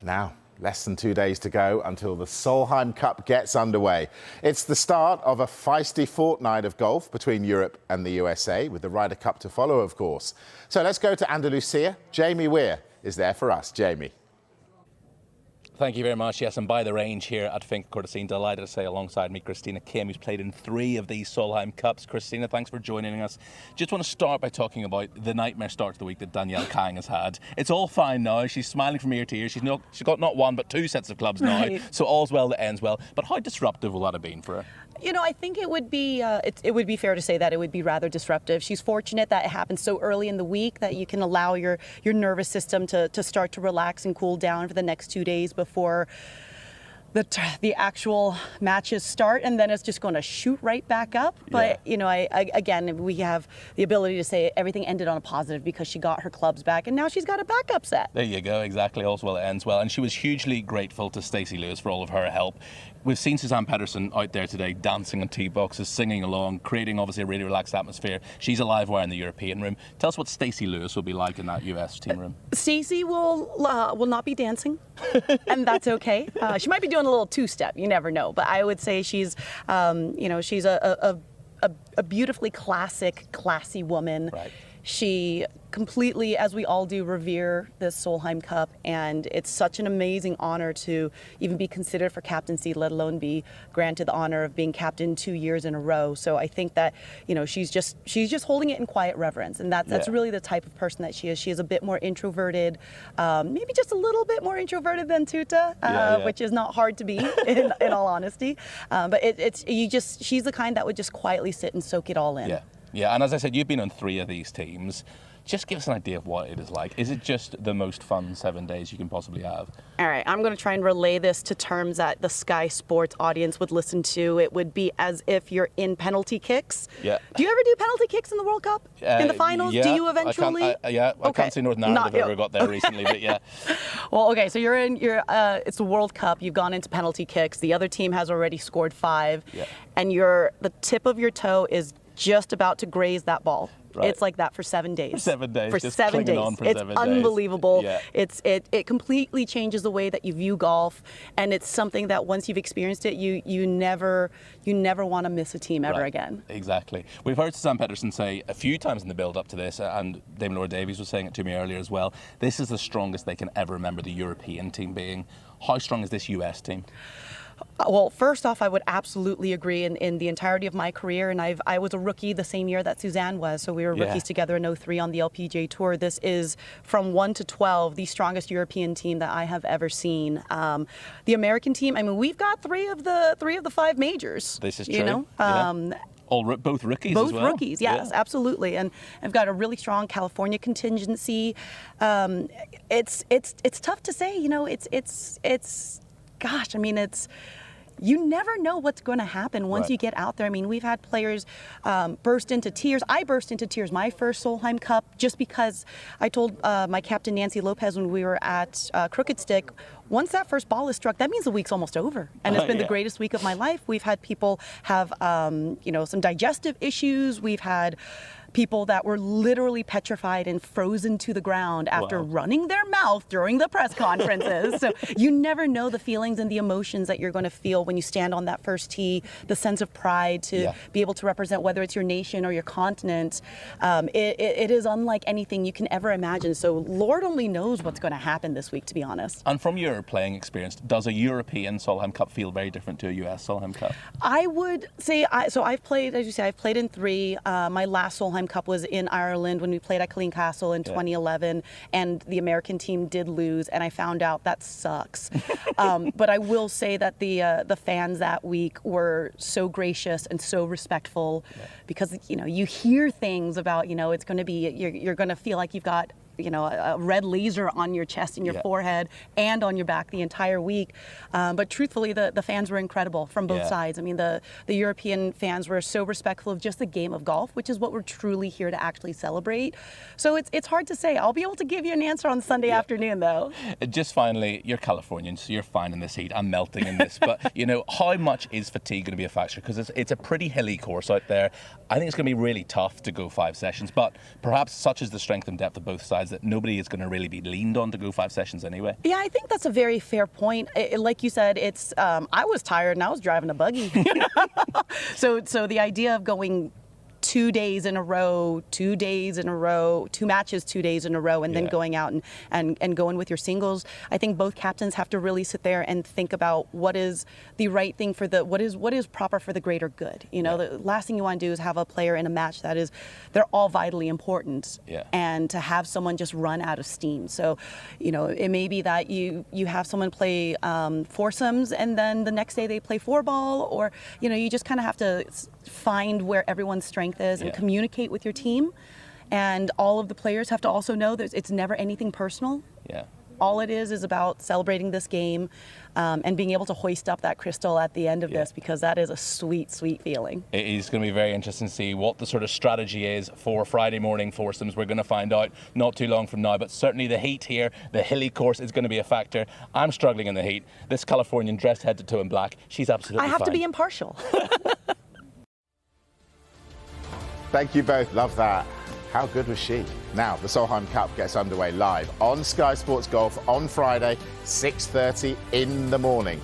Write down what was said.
Now, less than 2 days to go until the Solheim Cup gets underway. It's the start of a feisty fortnight of golf between Europe and the USA, with the Ryder Cup to follow, of course. So let's go to Andalusia. Jamie Weir is there for us. Jamie. Thank you very much. Yes, I'm by the range here at Finca Cortesine. Delighted to say alongside me Christina Kim, who's played in 3 of these Solheim Cups. Christina, thanks for joining us. Just want to start by talking about the nightmare start to the week that Danielle Kang has had. It's all fine now. She's smiling from ear to ear. She's got not 1 but 2 sets of clubs now. Right. So all's well that ends well. But how disruptive will that have been for her? You know, I think it would be fair to say that it would be rather disruptive. She's fortunate that it happens so early in the week that you can allow your nervous system to start to relax and cool down for the next 2 days before the actual matches start, and then it's just going to shoot right back up. But you know, again, we have the ability to say everything ended on a positive because she got her clubs back, and now she's got a backup set. There you go, exactly. All's well that ends well. And she was hugely grateful to Stacey Lewis for all of her help. We've seen Suzanne Petterson out there today dancing on tee boxes, singing along, creating obviously a really relaxed atmosphere. She's a live wire in the European room. Tell us what Stacey Lewis will be like in that US team room. Stacey will not be dancing, and that's okay. She might be doing a little 2-step. You never know. But I would say she's, she's a beautifully classy woman. Right. She completely, as we all do, revere this Solheim Cup, and it's such an amazing honor to even be considered for captaincy, let alone be granted the honor of being captain 2 years in a row. So I think that, you know, she's just holding it in quiet reverence, and that's really the type of person that she is. She is a bit more introverted, maybe just a little bit more introverted than Tuta, which is not hard to be in all honesty. But she's the kind that would just quietly sit and soak it all in. Yeah, and as I said, you've been on 3 of these teams. Just give us an idea of what it is like. Is it just the most fun 7 days you can possibly have? All right, I'm going to try and relay this to terms that the Sky Sports audience would listen to. It would be as if you're in penalty kicks. Yeah. Do you ever do penalty kicks in the World Cup? In the finals? Yeah, do you eventually? I can't say Northern Ireland have ever got there recently, but yeah. Well, okay, so it's the World Cup. You've gone into penalty kicks. The other team has already scored 5. Yeah. And the tip of your toe is just about to graze that ball. Right. It's like that for 7 days. For 7 days. For just 7 days. On for it's 7 unbelievable. Days. Yeah. It completely changes the way that you view golf, and it's something that once you've experienced it, you never want to miss a team ever again. Exactly. We've heard Suzanne Petterson say a few times in the build up to this, and Dame Laura Davies was saying it to me earlier as well, this is the strongest they can ever remember the European team being. How strong is this US team? Well, first off, I would absolutely agree. In the entirety of my career, and I was a rookie the same year that Suzanne was, so we were rookies together in 03 on the LPGA Tour. This is, from 1 to 12, the strongest European team that I have ever seen. The American team, I mean, we've got 3 of the 5 majors. This is true. You know? Both rookies Both as well? rookies, yes, absolutely. And I've got a really strong California contingency. It's tough to say, you know, gosh, I mean, you never know what's going to happen once you get out there. I mean, we've had players burst into tears. I burst into tears my first Solheim Cup just because I told my captain, Nancy Lopez, when we were at Crooked Stick, once that first ball is struck, that means the week's almost over. And it's been the greatest week of my life. We've had people have, some digestive issues. We've had people that were literally petrified and frozen to the ground after running their mouth during the press conferences. So you never know the feelings and the emotions that you're going to feel when you stand on that first tee, the sense of pride to be able to represent whether it's your nation or your continent. It is unlike anything you can ever imagine. So Lord only knows what's going to happen this week, to be honest. And from your playing experience, does a European Solheim Cup feel very different to a US Solheim Cup? I would say, I've played, as you say, I've played in 3. My last Solheim Cup was in Ireland when we played at Killeen Castle in 2011, and the American team did lose, and I found out that sucks. But I will say that the fans that week were so gracious and so respectful because, you know, you hear things about, you know, it's going to be, you're going to feel like you've got, you know, a red laser on your chest and your forehead and on your back the entire week. But truthfully, the fans were incredible from both sides. I mean, the European fans were so respectful of just the game of golf, which is what we're truly here to actually celebrate. So it's hard to say. I'll be able to give you an answer on Sunday afternoon, though. Just finally, you're Californian, so you're fine in this heat. I'm melting in this. But, you know, how much is fatigue going to be a factor? Because it's a pretty hilly course out there. I think it's going to be really tough to go 5 sessions. But perhaps such is the strength and depth of both sides realise that nobody is going to really be leaned on to go 5 sessions anyway. Yeah, I think that's a very fair point. Like you said, it's I was tired and I was driving a buggy. So the idea of going 2 days in a row, 2 days in a row, 2 matches 2 days in a row, and then going out and going with your singles. I think both captains have to really sit there and think about what is the right thing for what is proper for the greater good. You know, the last thing you want to do is have a player in a match they're all vitally important, and to have someone just run out of steam. So, you know, it may be that you have someone play foursomes and then the next day they play 4-ball, or, you know, you just kind of have to find where everyone's strength is and communicate with your team. And all of the players have to also know that it's never anything personal. Yeah. All it is about celebrating this game and being able to hoist up that crystal at the end of this, because that is a sweet, sweet feeling. It is going to be very interesting to see what the sort of strategy is for Friday morning foursomes. We're going to find out not too long from now, but certainly the heat here, the hilly course, is going to be a factor. I'm struggling in the heat. This Californian dressed head to toe in black, she's absolutely I have fine. to be impartial. Thank you both. Love that. How good was she? Now, the Solheim Cup gets underway live on Sky Sports Golf on Friday, 6:30 in the morning.